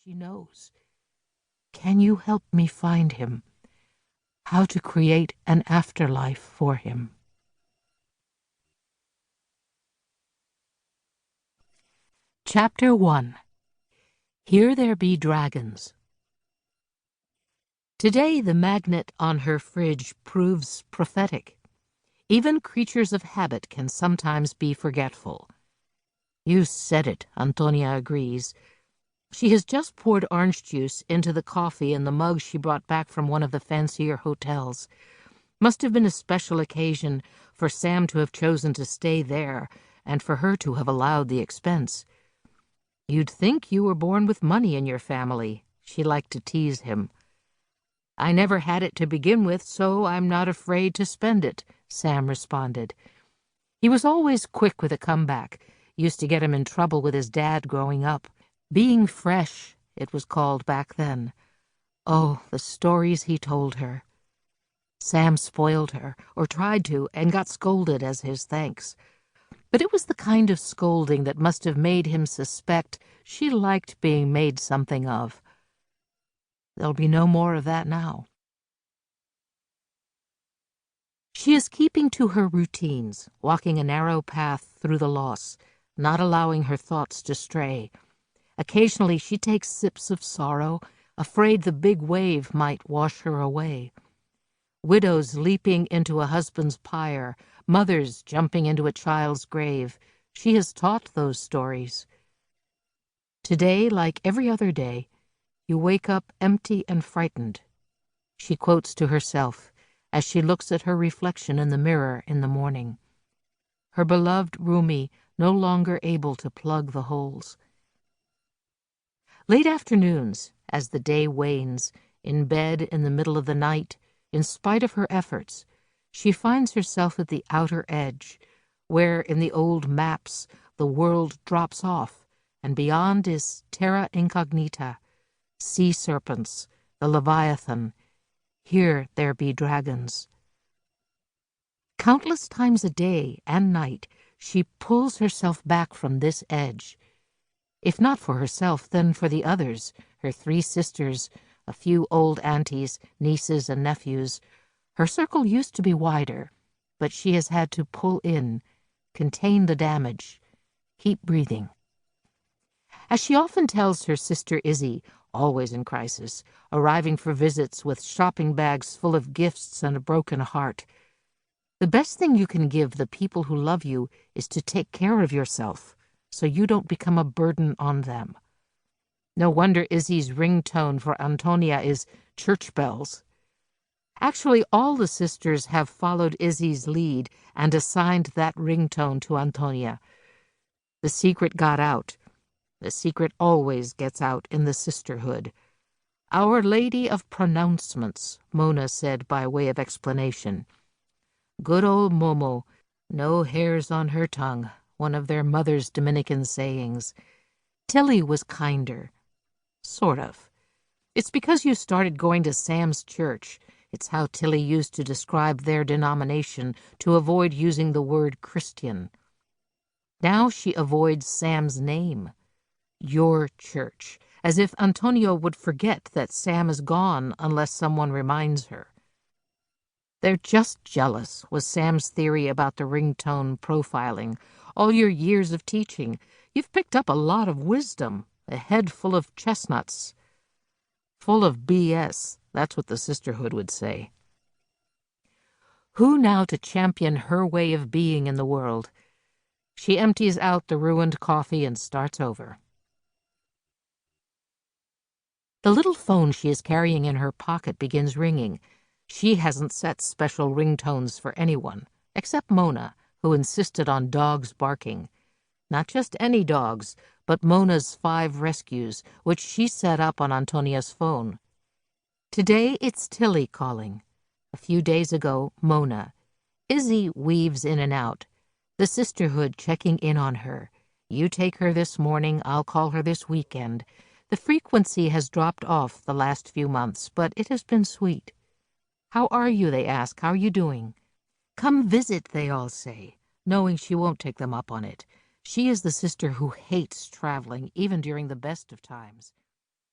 she knows. Can you help me find him? How to create an afterlife for him? Chapter 1. Here There Be Dragons. Today the magnet on her fridge proves prophetic. Even creatures of habit can sometimes be forgetful. You said it, Antonia agrees. She has just poured orange juice into the coffee in the mug she brought back from one of the fancier hotels. Must have been a special occasion for Sam to have chosen to stay there and for her to have allowed the expense. You'd think you were born with money in your family, she liked to tease him. I never had it to begin with, so I'm not afraid to spend it, Sam responded. He was always quick with a comeback, used to get him in trouble with his dad growing up. Being fresh, it was called back then. Oh, the stories he told her. Sam spoiled her, or tried to, and got scolded as his thanks. But it was the kind of scolding that must have made him suspect she liked being made something of. There'll be no more of that now. She is keeping to her routines, walking a narrow path through the loss, not allowing her thoughts to stray. Occasionally she takes sips of sorrow, afraid the big wave might wash her away. Widows leaping into a husband's pyre, mothers jumping into a child's grave. She has taught those stories. Today, like every other day, you wake up empty and frightened. She quotes to herself as she looks at her reflection in the mirror in the morning. Her beloved Rumi no longer able to plug the holes. Late afternoons, as the day wanes, in bed in the middle of the night, in spite of her efforts, she finds herself at the outer edge, where in the old maps the world drops off, and beyond is terra incognita, sea serpents, the Leviathan. Here there be dragons. Countless times a day and night she pulls herself back from this edge. If not for herself, then for the others, her 3 sisters, a few old aunties, nieces, and nephews. Her circle used to be wider, but she has had to pull in, contain the damage, keep breathing. As she often tells her sister Izzy, always in crisis, arriving for visits with shopping bags full of gifts and a broken heart, the best thing you can give the people who love you is to take care of yourself, so you don't become a burden on them. No wonder Izzy's ringtone for Antonia is church bells. Actually, all the sisters have followed Izzy's lead and assigned that ringtone to Antonia. The secret got out. The secret always gets out in the sisterhood. Our Lady of Pronouncements, Mona said by way of explanation. Good old Momo, no hairs on her tongue, one of their mother's Dominican sayings. Tilly was kinder. Sort of. It's because you started going to Sam's church. It's how Tilly used to describe their denomination to avoid using the word Christian. Now she avoids Sam's name. Your church, as if Antonio would forget that Sam is gone unless someone reminds her. They're just jealous, was Sam's theory about the ringtone profiling. All your years of teaching, you've picked up a lot of wisdom, a head full of chestnuts. Full of BS, that's what the sisterhood would say. Who now to champion her way of being in the world? She empties out the ruined coffee and starts over. The little phone she is carrying in her pocket begins ringing. She hasn't set special ringtones for anyone, except Mona, who insisted on dogs barking. Not just any dogs, but Mona's 5 rescues, which she set up on Antonia's phone. Today it's Tilly calling. A few days ago, Mona. Izzy weaves in and out. The sisterhood checking in on her. You take her this morning, I'll call her this weekend. The frequency has dropped off the last few months, but it has been sweet. How are you, they ask. How are you doing? Come visit, they all say, knowing she won't take them up on it. She is the sister who hates traveling, even during the best of times.